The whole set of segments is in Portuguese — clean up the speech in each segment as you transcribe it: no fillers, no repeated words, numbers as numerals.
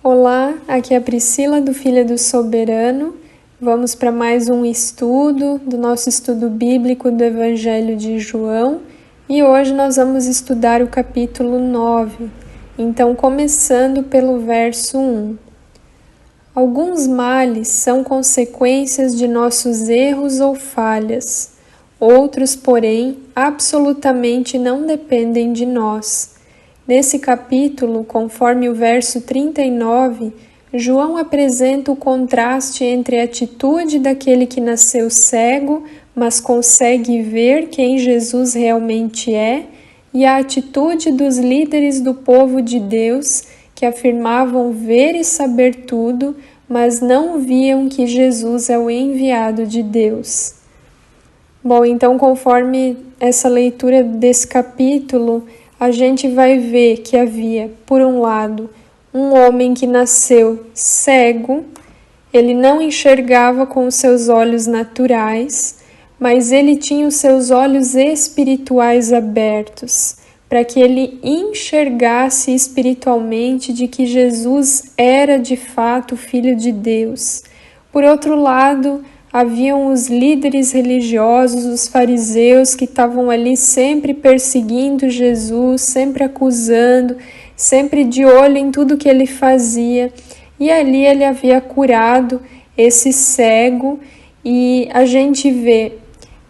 Olá, aqui é a Priscila do Filha do Soberano. Vamos para mais um estudo do nosso estudo bíblico do Evangelho de João e hoje nós vamos estudar o capítulo 9. Então, começando pelo verso 1. Alguns males são consequências de nossos erros ou falhas, outros, porém, absolutamente não dependem de nós. Nesse capítulo, conforme o verso 39, João apresenta o contraste entre a atitude daquele que nasceu cego, mas consegue ver quem Jesus realmente é, e a atitude dos líderes do povo de Deus, que afirmavam ver e saber tudo, mas não viam que Jesus é o enviado de Deus. Bom, então, conforme essa leitura desse capítulo, a gente vai ver que havia, por um lado, um homem que nasceu cego, ele não enxergava com os seus olhos naturais, mas ele tinha os seus olhos espirituais abertos, para que ele enxergasse espiritualmente de que Jesus era de fato o Filho de Deus. Por outro lado, haviam os líderes religiosos, os fariseus, que estavam ali sempre perseguindo Jesus, sempre acusando, sempre de olho em tudo que ele fazia. E ali ele havia curado esse cego, e a gente vê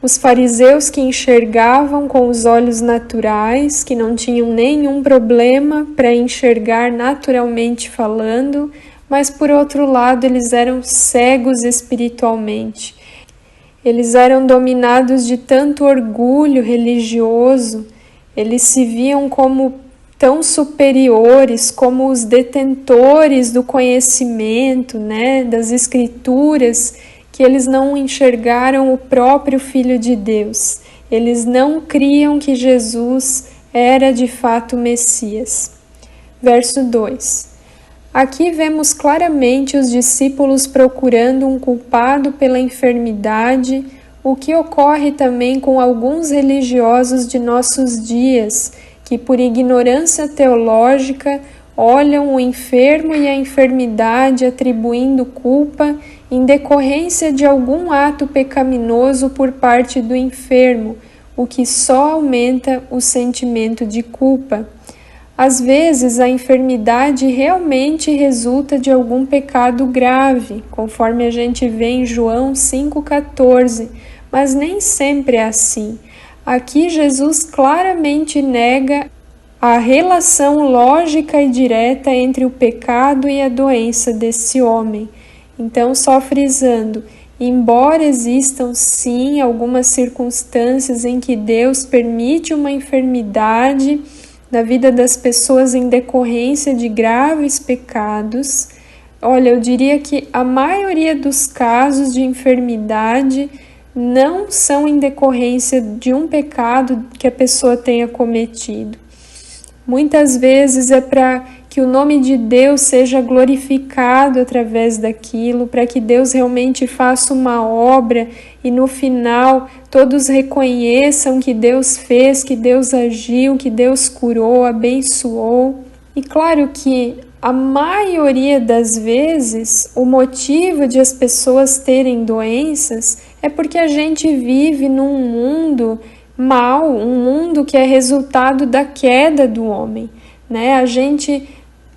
os fariseus que enxergavam com os olhos naturais, que não tinham nenhum problema para enxergar naturalmente falando, mas por outro lado eles eram cegos espiritualmente. Eles eram dominados de tanto orgulho religioso, eles se viam como tão superiores, como os detentores do conhecimento, das escrituras, que eles não enxergaram o próprio Filho de Deus. Eles não criam que Jesus era de fato o Messias. Verso 2. Aqui vemos claramente os discípulos procurando um culpado pela enfermidade, o que ocorre também com alguns religiosos de nossos dias, que por ignorância teológica olham o enfermo e a enfermidade atribuindo culpa em decorrência de algum ato pecaminoso por parte do enfermo, o que só aumenta o sentimento de culpa. Às vezes, a enfermidade realmente resulta de algum pecado grave, conforme a gente vê em João 5,14, mas nem sempre é assim. Aqui, Jesus claramente nega a relação lógica e direta entre o pecado e a doença desse homem. Então, só frisando, embora existam sim algumas circunstâncias em que Deus permite uma enfermidade na vida das pessoas em decorrência de graves pecados, olha, eu diria que a maioria dos casos de enfermidade não são em decorrência de um pecado que a pessoa tenha cometido. Muitas vezes é para que o nome de Deus seja glorificado através daquilo, para que Deus realmente faça uma obra e no final todos reconheçam que Deus fez, que Deus agiu, que Deus curou, abençoou. E claro que a maioria das vezes o motivo de as pessoas terem doenças é porque a gente vive num mundo mau, um mundo que é resultado da queda do homem, A gente,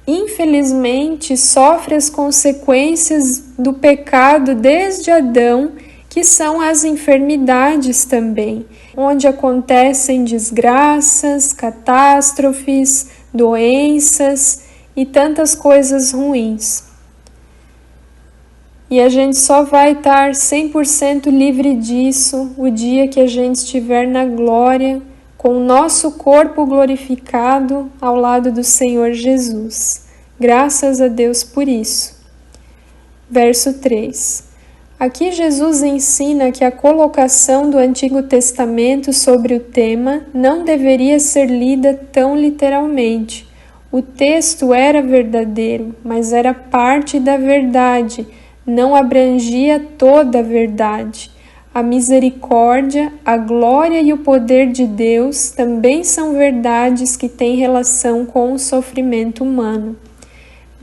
infelizmente, sofre as consequências do pecado desde Adão, que são as enfermidades também, onde acontecem desgraças, catástrofes, doenças e tantas coisas ruins. E a gente só vai estar 100% livre disso o dia que a gente estiver na glória, com o nosso corpo glorificado ao lado do Senhor Jesus. Graças a Deus por isso. Verso 3. Aqui Jesus ensina que a colocação do Antigo Testamento sobre o tema não deveria ser lida tão literalmente. O texto era verdadeiro, mas era parte da verdade, não abrangia toda a verdade. A misericórdia, a glória e o poder de Deus também são verdades que têm relação com o sofrimento humano.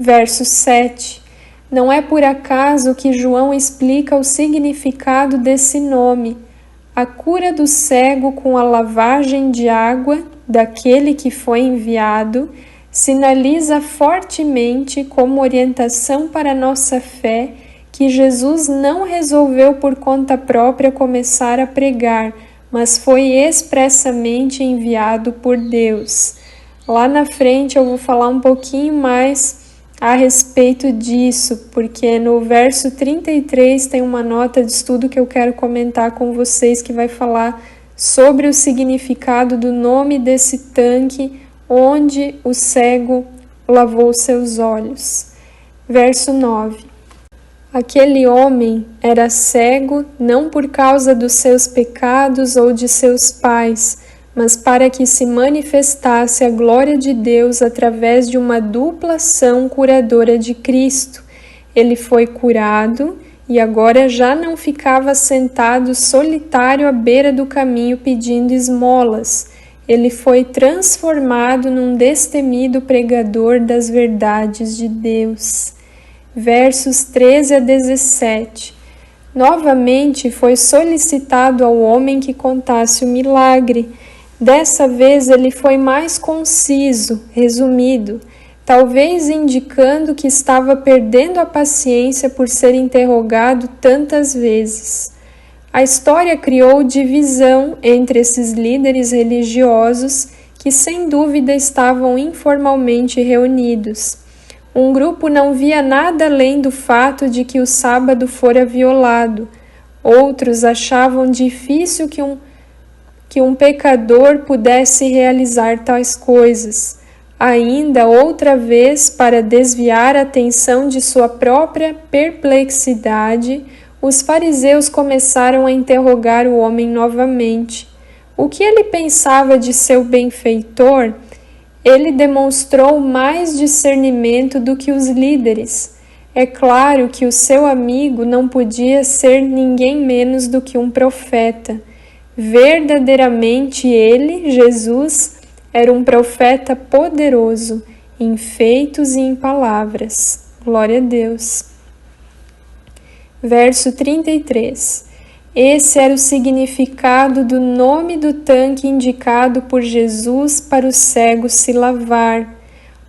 Verso 7. Não é por acaso que João explica o significado desse nome. A cura do cego com a lavagem de água daquele que foi enviado sinaliza fortemente como orientação para nossa fé que Jesus não resolveu por conta própria começar a pregar, mas foi expressamente enviado por Deus. Lá na frente eu vou falar um pouquinho mais a respeito disso, porque no verso 33 tem uma nota de estudo que eu quero comentar com vocês que vai falar sobre o significado do nome desse tanque onde o cego lavou seus olhos. Verso 9. Aquele homem era cego não por causa dos seus pecados ou de seus pais, mas para que se manifestasse a glória de Deus através de uma dupla ação curadora de Cristo. Ele foi curado e agora já não ficava sentado solitário à beira do caminho pedindo esmolas. Ele foi transformado num destemido pregador das verdades de Deus. Versos 13 a 17. Novamente foi solicitado ao homem que contasse o milagre. Dessa vez ele foi mais conciso, resumido, talvez indicando que estava perdendo a paciência por ser interrogado tantas vezes. A história criou divisão entre esses líderes religiosos que sem dúvida estavam informalmente reunidos. Um grupo não via nada além do fato de que o sábado fora violado. Outros achavam difícil que um pecador pudesse realizar tais coisas. Ainda outra vez, para desviar a atenção de sua própria perplexidade, os fariseus começaram a interrogar o homem novamente. O que ele pensava de seu benfeitor? Ele demonstrou mais discernimento do que os líderes. É claro que o seu amigo não podia ser ninguém menos do que um profeta. Verdadeiramente ele, Jesus, era um profeta poderoso, em feitos e em palavras. Glória a Deus. Verso 33. Esse era o significado do nome do tanque indicado por Jesus para o cego se lavar.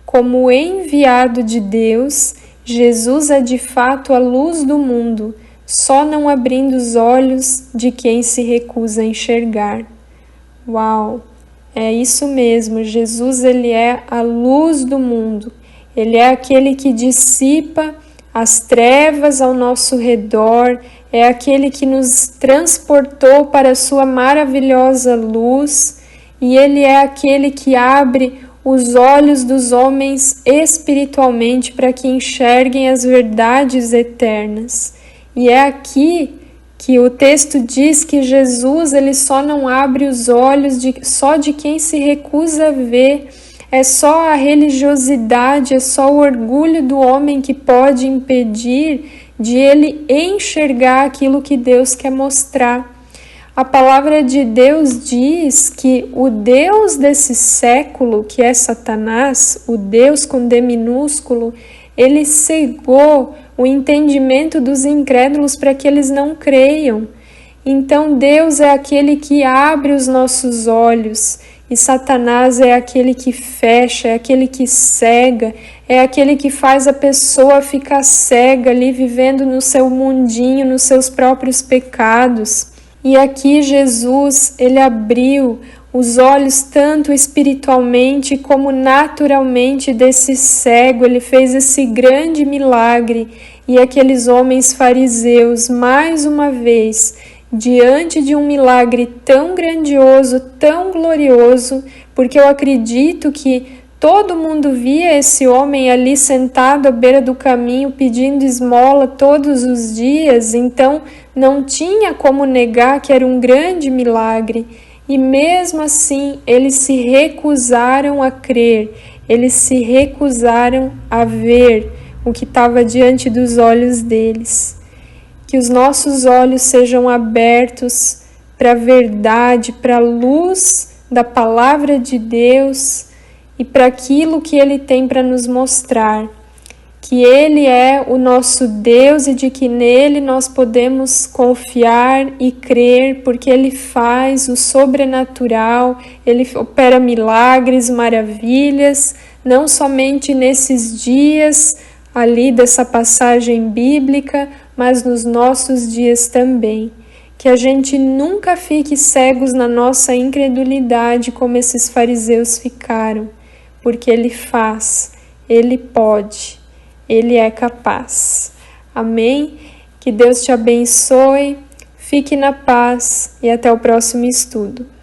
Como enviado de Deus, Jesus é de fato a luz do mundo, só não abrindo os olhos de quem se recusa a enxergar. Uau! É isso mesmo, Jesus ele é a luz do mundo. Ele é aquele que dissipa as trevas ao nosso redor, é aquele que nos transportou para a sua maravilhosa luz, e ele é aquele que abre os olhos dos homens espiritualmente para que enxerguem as verdades eternas. E é aqui que o texto diz que Jesus ele só não abre os olhos só de quem se recusa a ver. É só a religiosidade, é só o orgulho do homem que pode impedir de ele enxergar aquilo que Deus quer mostrar. A palavra de Deus diz que o Deus desse século, que é Satanás, o Deus com D minúsculo, ele cegou o entendimento dos incrédulos para que eles não creiam. Então Deus é aquele que abre os nossos olhos e Satanás é aquele que fecha, é aquele que cega, é aquele que faz a pessoa ficar cega ali, vivendo no seu mundinho, nos seus próprios pecados. E aqui Jesus, ele abriu os olhos tanto espiritualmente como naturalmente desse cego. Ele fez esse grande milagre e aqueles homens fariseus, mais uma vez, diante de um milagre tão grandioso, tão glorioso, porque eu acredito que todo mundo via esse homem ali sentado à beira do caminho pedindo esmola todos os dias, então não tinha como negar que era um grande milagre. E mesmo assim, eles se recusaram a crer, eles se recusaram a ver o que estava diante dos olhos deles. Que os nossos olhos sejam abertos para a verdade, para a luz da palavra de Deus e para aquilo que Ele tem para nos mostrar. que Ele é o nosso Deus e de que nele nós podemos confiar e crer, porque Ele faz o sobrenatural, Ele opera milagres, maravilhas, não somente nesses dias ali dessa passagem bíblica, mas nos nossos dias também. Que a gente nunca fique cegos na nossa incredulidade como esses fariseus ficaram, porque Ele faz, Ele pode, Ele é capaz. Amém? Que Deus te abençoe, fique na paz e até o próximo estudo.